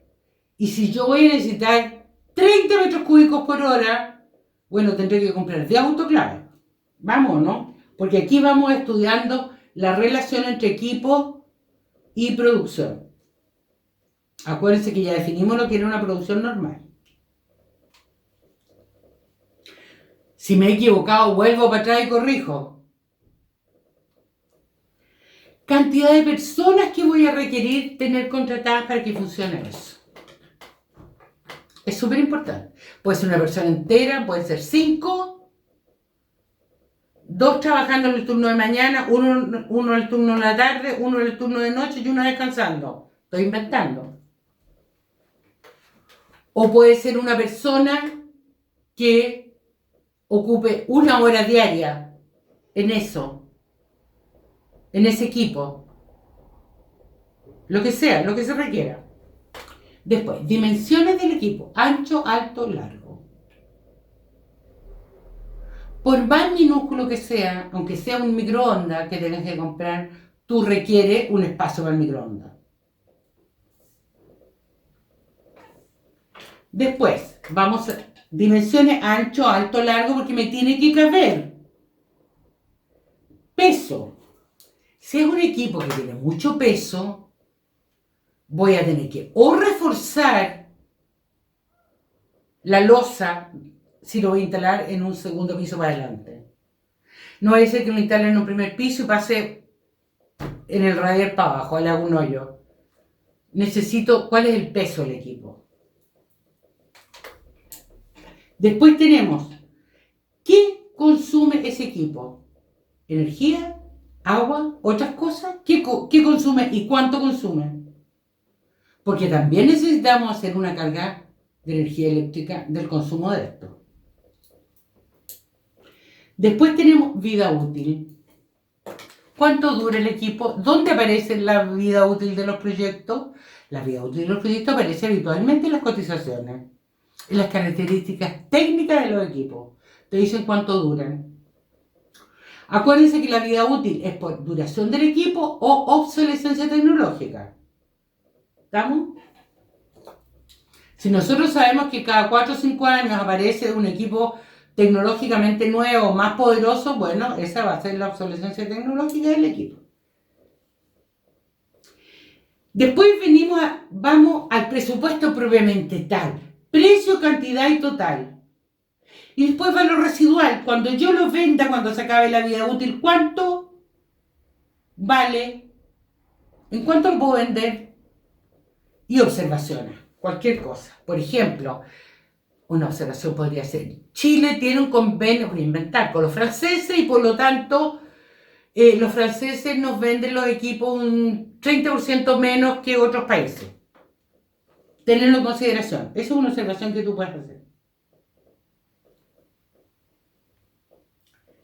Y si yo voy a necesitar 30 metros cúbicos por hora, bueno, tendré que comprar 10 autoclaves. Vamos, ¿no? Porque aquí vamos estudiando la relación entre equipo y producción. Acuérdense que ya definimos lo que era una producción normal. Si me he equivocado, vuelvo para atrás y corrijo. Cantidad de personas que voy a requerir tener contratadas para que funcione eso. Es súper importante. Puede ser una persona entera, puede ser 5, 2 trabajando en el turno de mañana, uno en el turno de la tarde, uno en el turno de noche y uno descansando. Estoy inventando. O puede ser una persona que ocupe 1 hora diaria en eso, en ese equipo. Lo que sea, lo que se requiera. Después, dimensiones del equipo: ancho, alto, largo. Por más minúsculo que sea, aunque sea un microondas que tengas que comprar, tú requieres un espacio para el microondas. Después, vamos a dimensiones ancho, alto, largo, porque me tiene que caber. Peso. Si es un equipo que tiene mucho peso, voy a tener que o reforzar la losa si lo voy a instalar en un segundo piso para adelante. No va a ser que lo instale en un primer piso y pase en el radial para abajo, le hago un hoyo. Necesito cuál es el peso del equipo. Después tenemos qué consume ese equipo: energía, agua, otras cosas. ¿Qué consume y cuánto consume? Porque también necesitamos hacer una carga de energía eléctrica del consumo de esto. Después tenemos vida útil. ¿Cuánto dura el equipo? ¿Dónde aparece la vida útil de los proyectos? La vida útil de los proyectos aparece habitualmente en las cotizaciones, en las características técnicas de los equipos. Te dicen cuánto duran. Acuérdense que la vida útil es por duración del equipo o obsolescencia tecnológica. ¿Estamos? Si nosotros sabemos que cada 4 o 5 años aparece un equipo tecnológicamente nuevo, más poderoso, bueno, esa va a ser la obsolescencia tecnológica del equipo. Después vamos al presupuesto propiamente tal: precio, cantidad y total. Y después valor residual: cuando yo lo venda, cuando se acabe la vida útil, ¿cuánto vale? ¿En cuánto lo puedo vender? Y observaciones, cualquier cosa. Por ejemplo, una observación podría ser: Chile tiene un convenio, voy a inventar, con los franceses, y por lo tanto los franceses nos venden los equipos un 30% menos que otros países. Tenerlo en consideración. Esa es una observación que tú puedes hacer.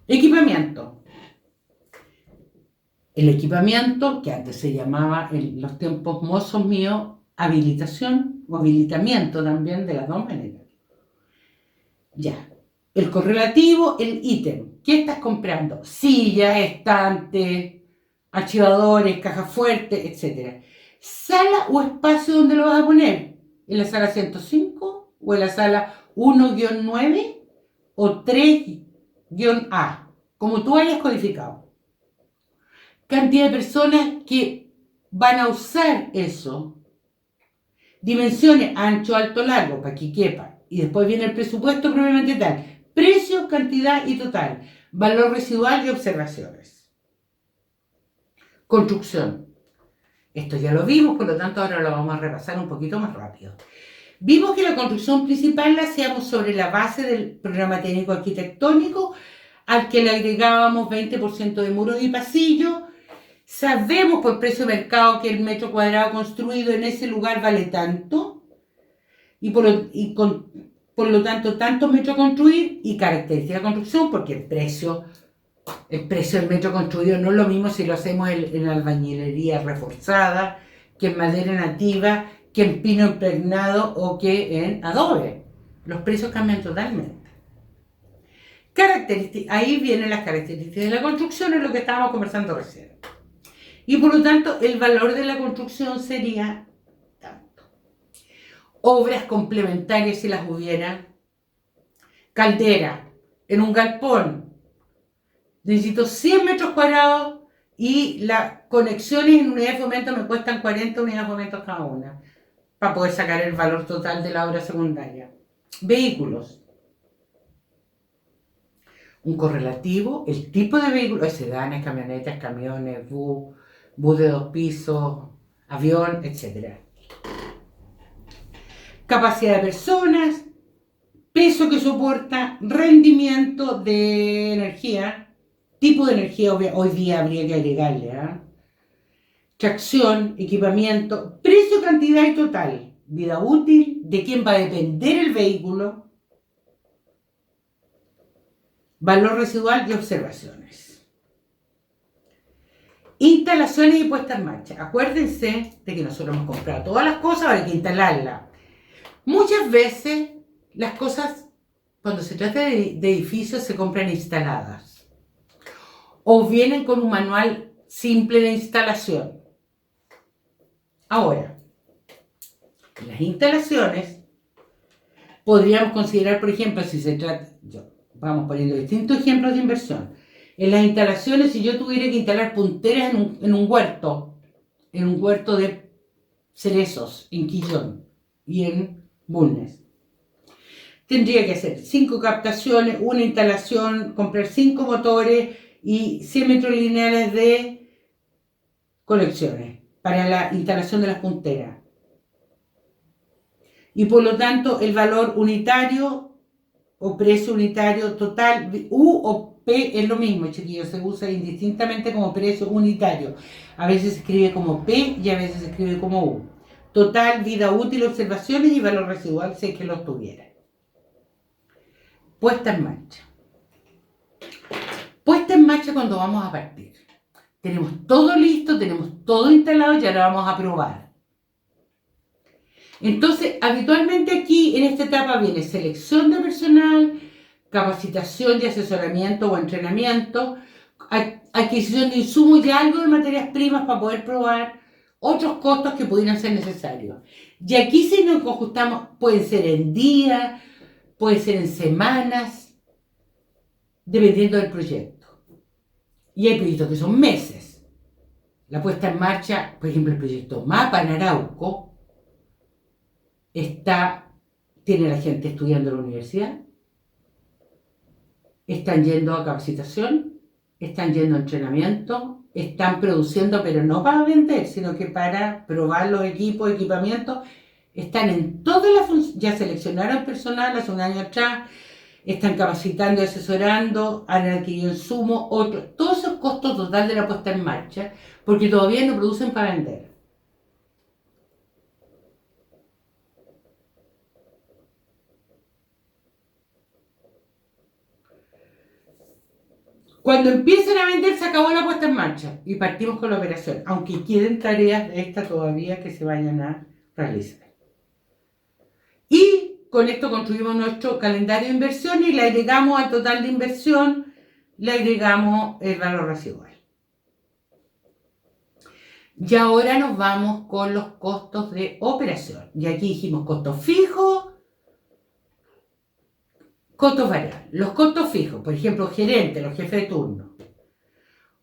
Equipamiento. El equipamiento, que antes se llamaba en los tiempos mozos míos habilitación o habilitamiento también, de las dos maneras. Ya. El correlativo, el ítem. ¿Qué estás comprando? Sillas, estantes, archivadores, cajas fuertes, etc. Sala o espacio donde lo vas a poner. ¿En la sala 105 o en la sala 1-9 o 3-A? Como tú hayas codificado. Cantidad de personas que van a usar eso. Dimensiones: ancho, alto, largo, para que quepa. Y después viene el presupuesto propiamente tal: precio, cantidad y total, valor residual y observaciones. Construcción. Esto ya lo vimos, por lo tanto ahora lo vamos a repasar un poquito más rápido. Vimos que la construcción principal la hacíamos sobre la base del programa técnico arquitectónico, al que le agregábamos 20% de muros y pasillos. Sabemos por precio de mercado que el metro cuadrado construido en ese lugar vale tanto, y por lo tanto, tantos metros a construir y característica de construcción, porque el precio del metro construido no es lo mismo si lo hacemos en albañilería reforzada, que en madera nativa, que en pino impregnado o que en adobe. Los precios cambian totalmente. Ahí vienen las características de la construcción, es lo que estábamos conversando recién. Y por lo tanto, el valor de la construcción sería tanto. Obras complementarias, si las hubiera. Caldera, en un galpón, necesito 100 metros cuadrados y las conexiones en unidades de fomento me cuestan 40 unidades de fomento cada una, para poder sacar el valor total de la obra secundaria. Vehículos. Un correlativo: el tipo de vehículo, sedanes, camionetas, camiones, bus de 2 pisos, avión, etc. Capacidad de personas, peso que soporta, rendimiento de energía, tipo de energía hoy día habría que agregarle, tracción, equipamiento, precio, cantidad y total, vida útil, de quién va a depender el vehículo, valor residual y observaciones. Instalaciones y puesta en marcha. Acuérdense de que nosotros hemos comprado todas las cosas, ahora hay que instalarlas. Muchas veces las cosas, cuando se trata de edificios, se compran instaladas o vienen con un manual simple de instalación. Ahora, las instalaciones podríamos considerar, por ejemplo, si se trata, vamos poniendo distintos ejemplos de inversión. En las instalaciones, si yo tuviera que instalar punteras en un huerto de cerezos, en Quillón y en Bulnes, tendría que hacer 5 captaciones, una instalación, comprar 5 motores y 100 metros lineales de conexiones para la instalación de las punteras. Y por lo tanto, el valor unitario o precio unitario total, U o P es lo mismo, chiquillos, se usa indistintamente como precio unitario. A veces se escribe como P y a veces se escribe como U. Total, vida útil, observaciones y valor residual, si es que los tuviera. Puesta en marcha. Puesta en marcha cuando vamos a partir. Tenemos todo listo, tenemos todo instalado y ahora vamos a probar. Entonces, habitualmente aquí en esta etapa viene selección de personal, capacitación y asesoramiento o entrenamiento, adquisición de insumos y algo de materias primas para poder probar, otros costos que pudieran ser necesarios. Y aquí si nos ajustamos, pueden ser en días, puede ser en semanas, dependiendo del proyecto. Y hay proyectos que son meses. La puesta en marcha, por ejemplo, el proyecto MAPA en Arauco, tiene la gente estudiando en la universidad, están yendo a capacitación, están yendo a entrenamiento, están produciendo, pero no para vender, sino que para probar los equipos, equipamientos, están en todas las funciones, ya seleccionaron personal hace un año atrás, están capacitando y asesorando, han adquirido insumos, todos esos costos total de la puesta en marcha, porque todavía no producen para vender. Cuando empiecen a vender se acabó la puesta en marcha y partimos con la operación, aunque queden tareas de esta todavía que se vayan a realizar. Y con esto construimos nuestro calendario de inversión y le agregamos al total de inversión, le agregamos el valor residual. Y ahora nos vamos con los costos de operación. Y aquí dijimos costos fijos, costos variables. Los costos fijos, por ejemplo, gerente, los jefes de turno.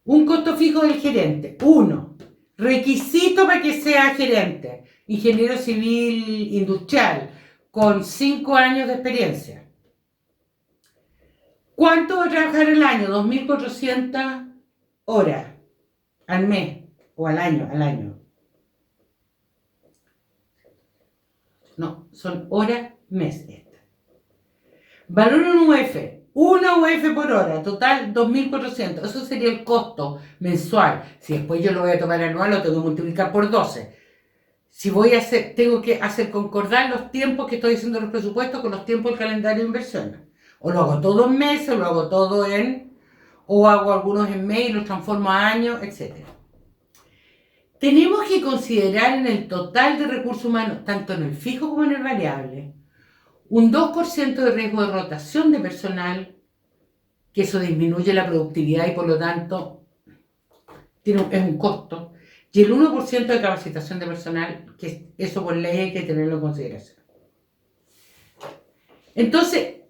Un costo fijo del gerente. 1. Requisito para que sea gerente. Ingeniero civil industrial con 5 años de experiencia. ¿Cuánto va a trabajar al año? 2.400 horas al mes o al año. No, son horas mes. Valor en UF, una UF por hora, total 2.400. Eso sería el costo mensual. Si después yo lo voy a tomar anual, lo tengo que multiplicar por 12. Si tengo que hacer concordar los tiempos que estoy haciendo los presupuestos con los tiempos del calendario de inversiones. O lo hago todo en meses, o lo hago todo o hago algunos en mes y los transformo a años, etc. Tenemos que considerar en el total de recursos humanos, tanto en el fijo como en el variable, un 2% de riesgo de rotación de personal, que eso disminuye la productividad y por lo tanto es un costo, y el 1% de capacitación de personal, que eso por ley hay que tenerlo en consideración. Entonces,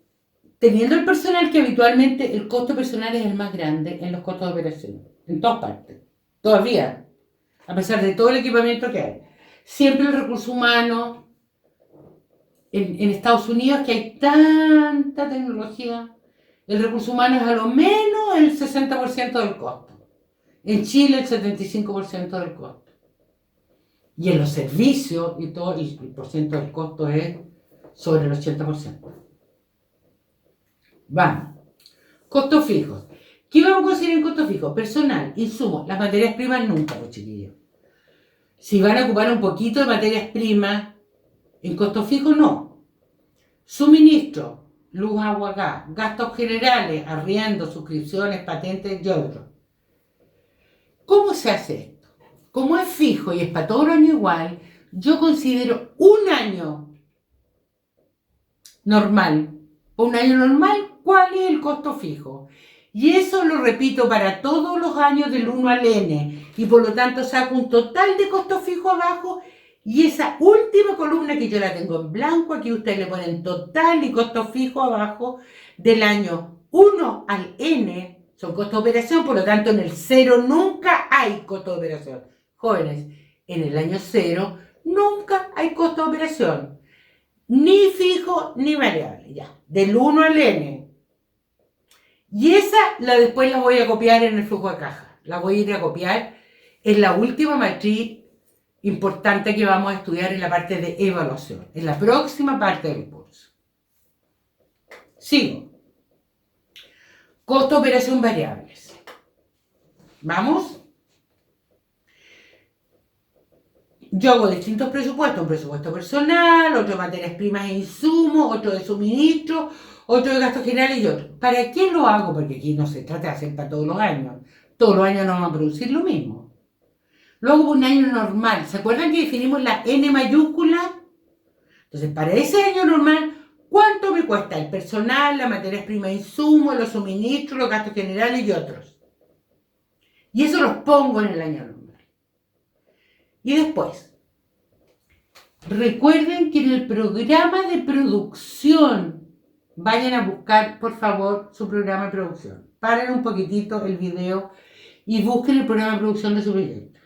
teniendo el personal, que habitualmente el costo personal es el más grande en los costos de operación, en todas partes, todavía, a pesar de todo el equipamiento que hay. Siempre el recurso humano, en Estados Unidos, que hay tanta tecnología, el recurso humano es a lo menos el 60% del costo. En Chile el 75% del costo. Y en los servicios y todo, el porcentaje del costo es sobre el 80%. Vamos. Costos fijos. ¿Qué vamos a considerar en costo fijo? Personal, insumos, las materias primas nunca, pues chiquillos. Si van a ocupar un poquito de materias primas, en costo fijo no. Suministro, luz, agua, gas, gastos generales, arriendo, suscripciones, patentes y otros. ¿Cómo se hace esto? Como es fijo y es para todo el año igual, yo considero un año normal. Un año normal, ¿cuál es el costo fijo? Y eso lo repito para todos los años del 1 al n. Y por lo tanto saco un total de costo fijo abajo. Y esa última columna que yo la tengo en blanco, aquí ustedes le ponen total y costo fijo abajo del año 1 al n. Son costos de operación, por lo tanto en el 0 nunca hay costo de operación. Jóvenes, en el año 0 nunca hay costo de operación. Ni fijo ni variable, ya. Del 1 al n. Y esa después la voy a copiar en el flujo de caja. La voy a ir a copiar en la última matriz importante que vamos a estudiar en la parte de evaluación. En la próxima parte del curso. Sigo. Costo de operación variables. ¿Vamos? Yo hago distintos presupuestos, un presupuesto personal, otro de materias primas e insumos, otro de suministro, otro de gastos generales y otro. ¿Para qué lo hago? Porque aquí no se trata de hacer para todos los años. Todos los años no vamos a producir lo mismo. Lo hago por un año normal. ¿Se acuerdan que definimos la N mayúscula? Entonces, para ese año normal, ¿cuánto me cuesta el personal, las materias primas e insumos, los suministros, los gastos generales y otros? Y eso los pongo en el año normal. Y después, recuerden que en el programa de producción, vayan a buscar, por favor, su programa de producción. Paren un poquitito el video y busquen el programa de producción de su proyecto.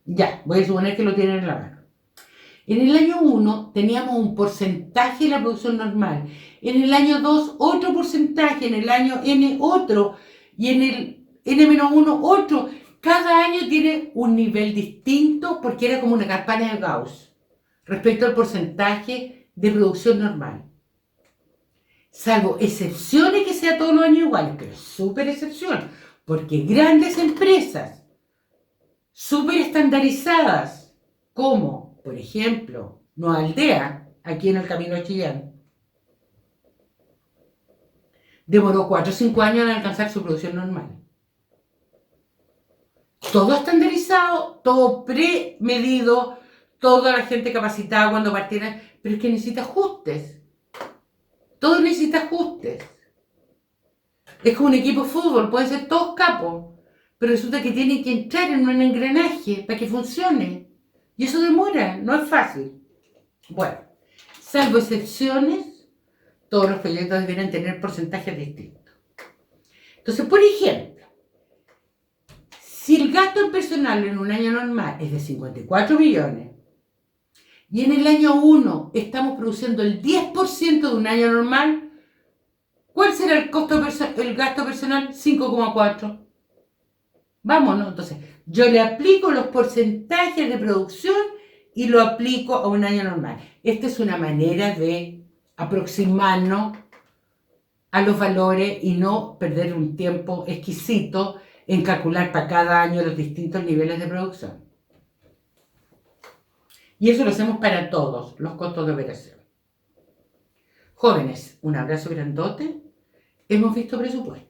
Ya, voy a suponer que lo tienen en la mano. En el año 1 teníamos un porcentaje de la producción normal. En el año 2 otro porcentaje, en el año N otro y en el N-1 otro. Cada año tiene un nivel distinto porque era como una campana de Gauss respecto al porcentaje de producción normal. Salvo excepciones que sea todos los años iguales, pero súper excepción, porque grandes empresas súper estandarizadas, como por ejemplo Nueva Aldea, aquí en el Camino de Chillán, demoró 4 o 5 años en alcanzar su producción normal. Todo estandarizado, todo premedido, toda la gente capacitada cuando partiera, pero es que necesita ajustes. Todo necesita ajustes. Es como un equipo de fútbol, pueden ser todos capos, pero resulta que tienen que entrar en un engranaje para que funcione. Y eso demora, no es fácil. Bueno, salvo excepciones, todos los proyectos deberían tener porcentajes distintos. Entonces, por ejemplo, si el gasto en personal en un año normal es de 54 millones y en el año 1 estamos produciendo el 10% de un año normal, ¿cuál será el gasto personal? 5,4. Vámonos, entonces, yo le aplico los porcentajes de producción y lo aplico a un año normal. Esta es una manera de aproximarnos a los valores y no perder un tiempo exquisito en calcular para cada año los distintos niveles de producción. Y eso lo hacemos para todos los costos de operación. Jóvenes, un abrazo grandote. Hemos visto presupuesto.